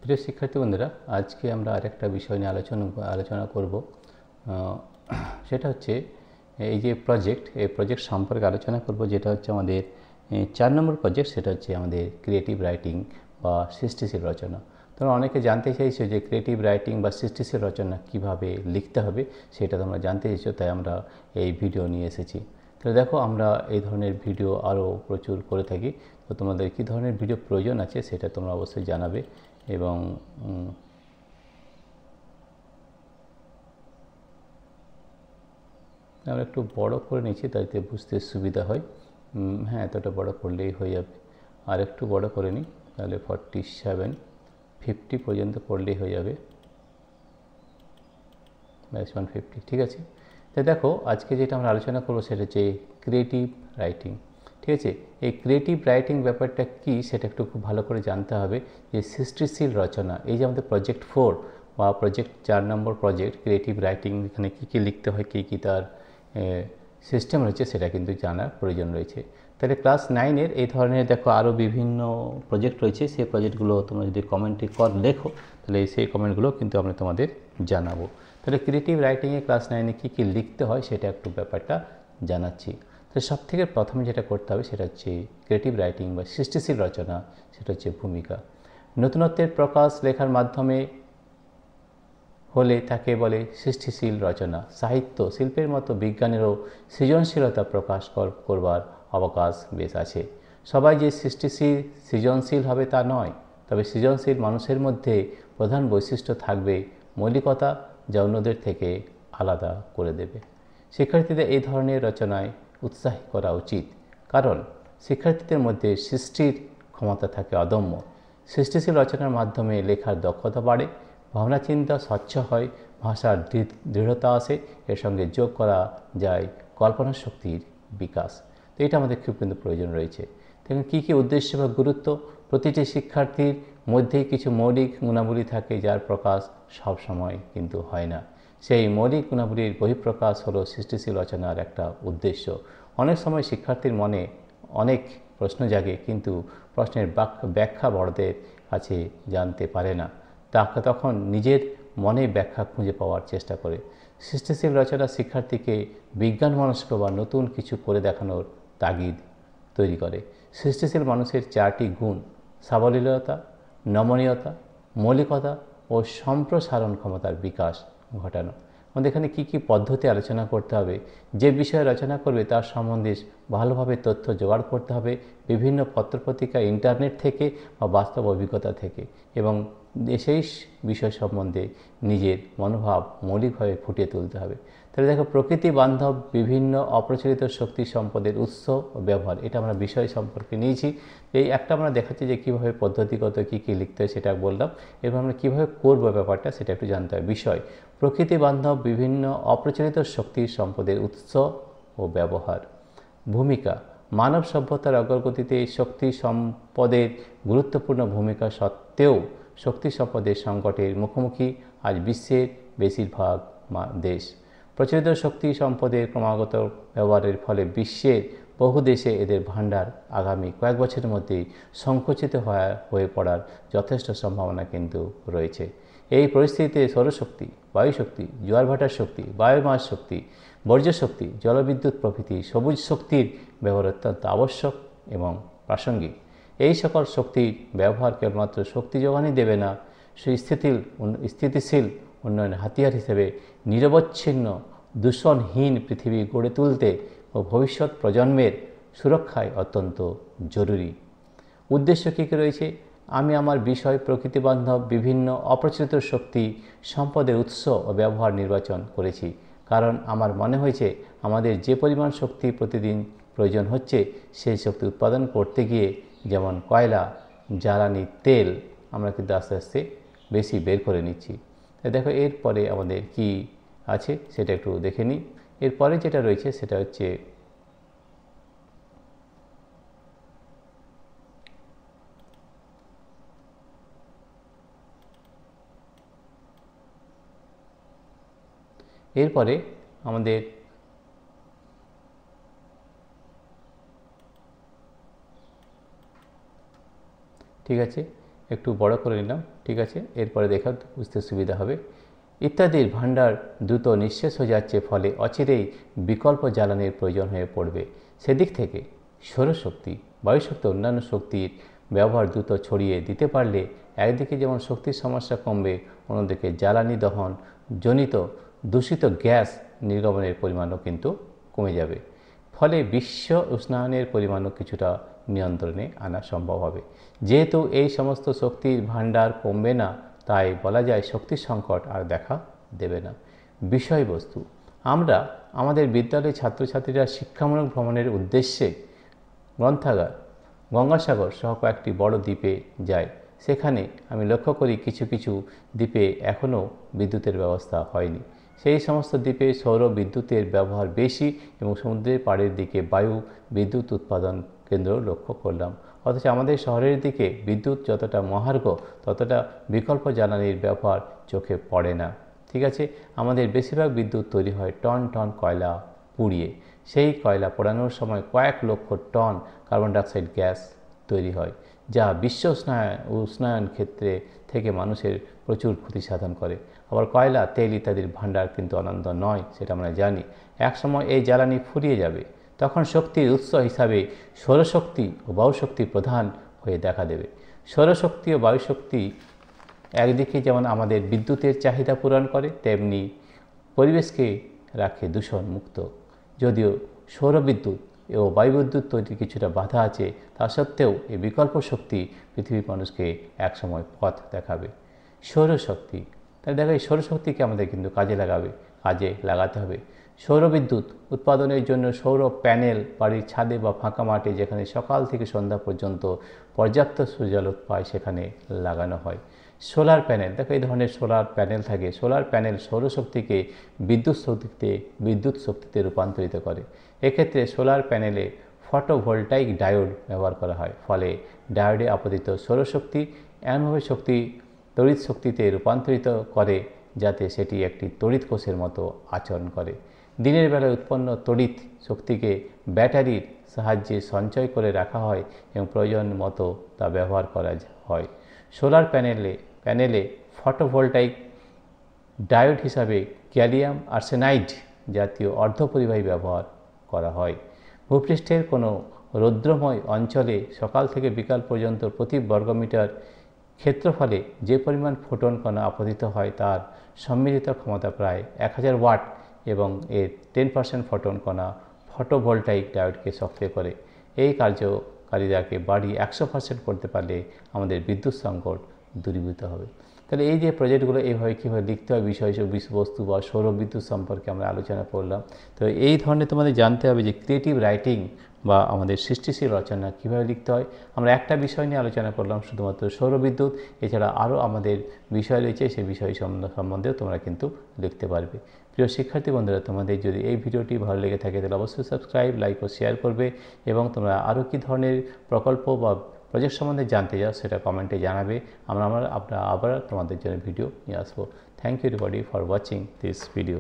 প্রিয় শিক্ষার্থী বন্ধুরা, আজকে আমরা আরেকটা বিষয় নিয়ে আলোচনা করব। সেটা হচ্ছে এই যে এই প্রজেক্ট সম্পর্কে আলোচনা করব, যেটা হচ্ছে আমাদের 4 নম্বর প্রজেক্ট। সেটা হচ্ছে আমাদের ক্রিয়েটিভ রাইটিং বা সৃষ্টিশীল রচনা। তোমরা অনেকে জানতে চাইছো যে ক্রিয়েটিভ রাইটিং বা সৃষ্টিশীল রচনা কিভাবে লিখতে হবে, সেটা তোমরা জানতে চাইছো, তাই আমরা এই ভিডিও নিয়ে এসেছি। তাহলে দেখো, আমরা এই ধরনের ভিডিও আরও প্রচুর করে থাকি। তো তোমাদের কী ধরনের ভিডিও প্রয়োজন আছে সেটা তোমরা অবশ্যই জানাবে। এবং আমরা একটু বড় করে নিচ্ছি, তাতে বুঝতে সুবিধা হয়। হ্যাঁ, এতটা বড় করলেই হয়ে যাবে। আর একটু বড় করে নিই, তাহলে 47-50 পর্যন্ত করলেই হয়ে যাবে। ব্যাস 150, ঠিক আছে। তাই দেখো, আজকে যেটা আমরা আলোচনা করবো সেটা হচ্ছে ক্রিয়েটিভ রাইটিং। ঠিক আছে, এই ক্রিয়েটিভ রাইটিং ব্যাপারটা কি সেটা একটু খুব ভালো করে জানতে হবে। যে সৃষ্টিশীল রচনা, এই যে আমাদের প্রজেক্ট 4 বা প্রজেক্ট 4 নম্বর প্রজেক্ট ক্রিয়েটিভ রাইটিং, এখানে কী কী লিখতে হয়, কী তার সিস্টেম রয়েছে, সেটা কিন্তু জানার প্রয়োজন রয়েছে। তাহলে ক্লাস 9-এর এই ধরনের দেখো আরও বিভিন্ন প্রজেক্ট রয়েছে। সেই প্রজেক্টগুলো তোমরা যদি কমেন্টে লেখো, তাহলে সেই কমেন্টগুলো কিন্তু আমরা তোমাদের জানাবো। তাহলে ক্রিয়েটিভ রাইটিংয়ে ক্লাস 9-এ কী কী লিখতে হয় সেটা একটু ব্যাপারটা জানাচ্ছি। তো সবথেকে প্রথমে যেটা করতে হবে সেটা হচ্ছে ক্রিয়েটিভ রাইটিং বা সৃষ্টিশীল রচনা, সেটা হচ্ছে ভূমিকা। নতুনত্বের প্রকাশ লেখার মাধ্যমে হলে তাকে বলে সৃষ্টিশীল রচনা। সাহিত্য শিল্পের মতো বিজ্ঞানেরও সৃজনশীলতা প্রকাশ করবার অবকাশ বেশ আছে। সবাই যে সৃজনশীল হবে তা নয়, তবে সৃজনশীল মানুষের মধ্যে প্রধান বৈশিষ্ট্য থাকবে মৌলিকতা, যা অন্যদের থেকে আলাদা করে দেবে। শিক্ষার্থীদের এই ধরনের রচনায় উৎসাহী করা উচিত, কারণ শিক্ষার্থীদের মধ্যে সৃষ্টির ক্ষমতা থাকে অদম্য। সৃষ্টিশীল রচনার মাধ্যমে লেখার দক্ষতা বাড়ে, ভাবনা চিন্তা স্বচ্ছ হয়, ভাষার দৃঢ়তা আসে, এর সঙ্গে যোগ করা যায় কল্পনা শক্তির বিকাশ। তো এটা আমাদের খুব কিন্তু প্রয়োজন রয়েছে। দেখুন, কী কী উদ্দেশ্য বা গুরুত্ব। প্রতিটি শিক্ষার্থীর মধ্যেই কিছু মৌলিক গুণাবলী থাকে, যার প্রকাশ সব সময় কিন্তু হয় না। সেই মৌলিক গুণাবলীর বহিঃপ্রকাশ হলো সৃষ্টিশীল রচনার একটা উদ্দেশ্য। অনেক সময় শিক্ষার্থীর মনে অনেক প্রশ্ন জাগে, কিন্তু প্রশ্নের ব্যাখ্যা বড়দের কাছে জানতে পারে না। তখন নিজের মনে ব্যাখ্যা খুঁজে পাওয়ার চেষ্টা করে। সৃষ্টিশীল রচনা শিক্ষার্থীকে বিজ্ঞানমনস্ক বা নতুন কিছু করে দেখানোর তাগিদ তৈরি করে। সৃষ্টিশীল মানুষের 4টি গুণ: সাবলীলতা, নমনীয়তা, মৌলিকতা ও সম্প্রসারণ ক্ষমতার বিকাশ ঘটানো। আমাদের এখানে কী কী পদ্ধতি আলোচনা করতে হবে। যে বিষয়ে রচনা করবে তার সম্বন্ধে ভালোভাবে তথ্য জোগাড় করতে হবে, বিভিন্ন পত্রপত্রিকা, ইন্টারনেট থেকে বা বাস্তব অভিজ্ঞতা থেকে, এবং সেই বিষয় সম্বন্ধে নিজের মনোভাব মৌলিকভাবে ফুটিয়ে তুলতে হবে। তাহলে দেখো, প্রকৃতি বান্ধব বিভিন্ন অপ্রচলিত শক্তি সম্পদের উৎস ও ব্যবহার, এটা আমরা বিষয় সম্পর্কে নিয়েছি। এই একটা আমরা দেখাচ্ছি যে কীভাবে পদ্ধতিগত কী কী লিখতে হয় সেটা বললাম। এবার আমরা কীভাবে করবো ব্যাপারটা সেটা একটু জানতে হবে। বিষয়: প্রকৃতি বান্ধব বিভিন্ন অপ্রচলিত শক্তি সম্পদের উৎস ও ব্যবহার। ভূমিকা: মানব সভ্যতার অগ্রগতিতে শক্তি সম্পদের গুরুত্বপূর্ণ ভূমিকা সত্ত্বেও শক্তি সম্পদের সংকটের মুখোমুখি আজ বিশ্বের বেশিরভাগ দেশ। প্রচলিত শক্তি সম্পদের ক্রমাগত ব্যবহারের ফলে বিশ্বের বহু দেশে এদের ভাণ্ডার আগামী কয়েক বছরের মধ্যেই সংকুচিত হয়ে পড়ার যথেষ্ট সম্ভাবনা কিন্তু রয়েছে। এই পরিস্থিতিতে সৌরশক্তি, বায়ুশক্তি, জোয়ারভাটার শক্তি, বায়োমাস শক্তি, বর্জ্য শক্তি, জলবিদ্যুৎ প্রভৃতি সবুজ শক্তির ব্যবহার অত্যন্ত আবশ্যক এবং প্রাসঙ্গিক। এই সকল শক্তির ব্যবহার কেবলমাত্র শক্তি যোগানই দেবে না, স্থিতিশীল উন্নয়নের হাতিয়ার হিসেবে নিরবচ্ছিন্ন দূষণহীন পৃথিবী গড়ে তুলতে ও ভবিষ্যৎ প্রজন্মের সুরক্ষায় অত্যন্ত জরুরি। উদ্দেশ্য কী কী রয়েছে। আমি আমার বিষয় প্রকৃতিবান্ধব বিভিন্ন অপ্রচলিত শক্তি সম্পদের উৎস ও ব্যবহার নির্বাচন করেছি, কারণ আমার মনে হয়েছে আমাদের যে পরিমাণ শক্তি প্রতিদিন প্রয়োজন হচ্ছে, সেই শক্তি উৎপাদন করতে গিয়ে যেমন কয়লা, জ্বালানি, তেল আমরা কিন্তু আস্তে আস্তে বেশি বের করে নিচ্ছি। দেখো, এরপরে আমাদের কি আছে সেটা একটু দেখে নিই। এরপরে যেটা রয়েছে সেটা হচ্ছে এরপরে আমাদের ঠিক আছে, একটু বড় করে নিলাম, ঠিক আছে, এরপরে দেখা বুঝতে সুবিধা হবে। ইত্যাদির ভাণ্ডার দ্রুত নিঃশেষ হয়ে যাচ্ছে, ফলে অচিরেই বিকল্প জ্বালানির প্রয়োজন হয়ে পড়বে। সেদিক থেকে সৌরশক্তি, বায়ুশক্তি, অন্যান্য শক্তির ব্যবহার দ্রুত ছড়িয়ে দিতে পারলে একদিকে যেমন শক্তির সমস্যা কমবে, অন্যদিকে জ্বালানি দহন জনিত দূষিত গ্যাস নির্গমনের পরিমাণও কিন্তু কমে যাবে। ফলে বিশ্ব উষ্ণায়নের পরিমাণও কিছুটা নিয়ন্ত্রণে আনা সম্ভব হবে। যেহেতু এই সমস্ত শক্তির ভাণ্ডার কমবে না, তাই বলা যায় শক্তির সংকট আর দেখা দেবে না। বিষয়বস্তু: আমরা আমাদের বিদ্যালয়ের ছাত্রছাত্রীরা শিক্ষামূলক ভ্রমণের উদ্দেশ্যে গ্রন্থাগার, গঙ্গাসাগর সহ কয়েকটি বড় দ্বীপে যায়। সেখানে আমি লক্ষ্য করি কিছু কিছু দ্বীপে এখনও বিদ্যুতের ব্যবস্থা হয়নি। সেই সমস্ত দ্বীপে সৌর বিদ্যুতের ব্যবহার বেশি এবং সমুদ্রের পাড়ের দিকে বায়ু বিদ্যুৎ উৎপাদন কেন্দ্র লক্ষ্য করলাম। অথচ আমাদের শহরের দিকে বিদ্যুৎ যতটা মহার্ঘ, ততটা বিকল্প জ্বালানির ব্যবহার চোখে পড়ে না। ঠিক আছে, আমাদের বেশিরভাগ বিদ্যুৎ তৈরি হয় টন টন কয়লা পুড়িয়ে। সেই কয়লা পোড়ানোর সময় কয়েক লক্ষ টন কার্বন ডাইঅক্সাইড গ্যাস তৈরি হয়, যা বিশ্ব উষ্ণায়ন ক্ষেত্রে থেকে মানুষের প্রচুর ক্ষতি সাধন করে। আবার কয়লা, তেল ইত্যাদির ভাণ্ডার কিন্তু অনন্ত নয়, সেটা আমরা জানি। একসময় এই জ্বালানি ফুরিয়ে যাবে, তখন শক্তির উৎস হিসাবে সৌরশক্তি ও বায়ুশক্তি প্রধান হয়ে দেখা দেবে। সৌরশক্তি ও বায়ুশক্তি একদিকে যেমন আমাদের বিদ্যুতের চাহিদা পূরণ করে, তেমনি পরিবেশকে রাখে দূষণ মুক্ত। যদিও সৌরবিদ্যুৎ ও বায়ুবিদ্যুৎ তৈরির কিছুটা বাধা আছে, তা সত্ত্বেও এই বিকল্প শক্তি পৃথিবীর মানুষকে একসময় পথ দেখাবে। সৌরশক্তি, তাই দেখো এই সৌরশক্তিকে আমাদের কিন্তু কাজে লাগাতে হবে। সৌরবিদ্যুৎ উৎপাদনের জন্য সৌর প্যানেল বাড়ির ছাদে বা ফাঁকা মাঠে, যেখানে সকাল থেকে সন্ধ্যা পর্যন্ত পর্যাপ্ত সূর্যালোক পায়, সেখানে লাগানো হয়। সোলার প্যানেল, দেখো এই ধরনের সোলার প্যানেল থাকে। সোলার প্যানেল সৌরশক্তিকে বিদ্যুৎ শক্তিতে রূপান্তরিত করে। এক্ষেত্রে সোলার প্যানেলে ফটোভোল্টাইক ডায়োড ব্যবহার করা হয়, ফলে ডায়োডে আপতিত সৌরশক্তি এমনভাবে তড়িৎ শক্তিতে রূপান্তরিত করে যাতে সেটি একটি তড়িৎ কোষের মতো আচরণ করে। দিনের বেলায় উৎপন্ন তড়িৎ শক্তিকে ব্যাটারির সাহায্যে সঞ্চয় করে রাখা হয় এবং প্রয়োজন মতো তা ব্যবহার করা হয়। সোলার প্যানেলে ফটোভোল্টাইক ডায়োড হিসাবে গ্যালিয়াম আর্সেনাইড জাতীয় অর্ধপরিবাহী ব্যবহার করা হয়। ভূপৃষ্ঠের কোনো রৌদ্রময় অঞ্চলে সকাল থেকে বিকাল পর্যন্ত প্রতি বর্গমিটার ক্ষেত্রফলে যে পরিমাণ ফোটন কণা আপতিত হয়, তার সম্মিলিত ক্ষমতা প্রায় 1000 ওয়াট এবং এর 10% ফোটন কণা ফটোভোল্টাইক ডায়োডকে সক্রিয় করে। এই কার্যকারিতাকে বাড়িয়ে 100% করতে পারলে আমাদের বিদ্যুৎ সংকট দূরীভূত হবে। তাহলে এই যে প্রজেক্টগুলো এইভাবে কীভাবে লিখতে হয়, বিষয়বস্তু বা সৌরবিদ্যুৎ সম্পর্কে আমরা আলোচনা করলাম। তো এই ধরনের তোমাদের জানতে হবে যে ক্রিয়েটিভ রাইটিং বা আমাদের সৃষ্টিশীল রচনা কীভাবে লিখতে হয়। আমরা একটা বিষয় নিয়ে আলোচনা করলাম, শুধুমাত্র সৌরবিদ্যুৎ। এছাড়া আরও আমাদের বিষয় রয়েছে, সেই বিষয় সম্বন্ধেও তোমরা কিন্তু লিখতে পারবে। প্রিয় শিক্ষার্থী বন্ধুরা, তোমাদের যদি এই ভিডিওটি ভালো লেগে থাকে তাহলে অবশ্যই সাবস্ক্রাইব, লাইক ও শেয়ার করবে এবং তোমরা আরও কী ধরনের প্রকল্প বা প্রজেক্ট সম্বন্ধে জানতে চাও সেটা কমেন্টে জানাবে। আমরা আবার তোমাদের জন্য ভিডিও নিয়ে আসবো। Thank you everybody for watching this video.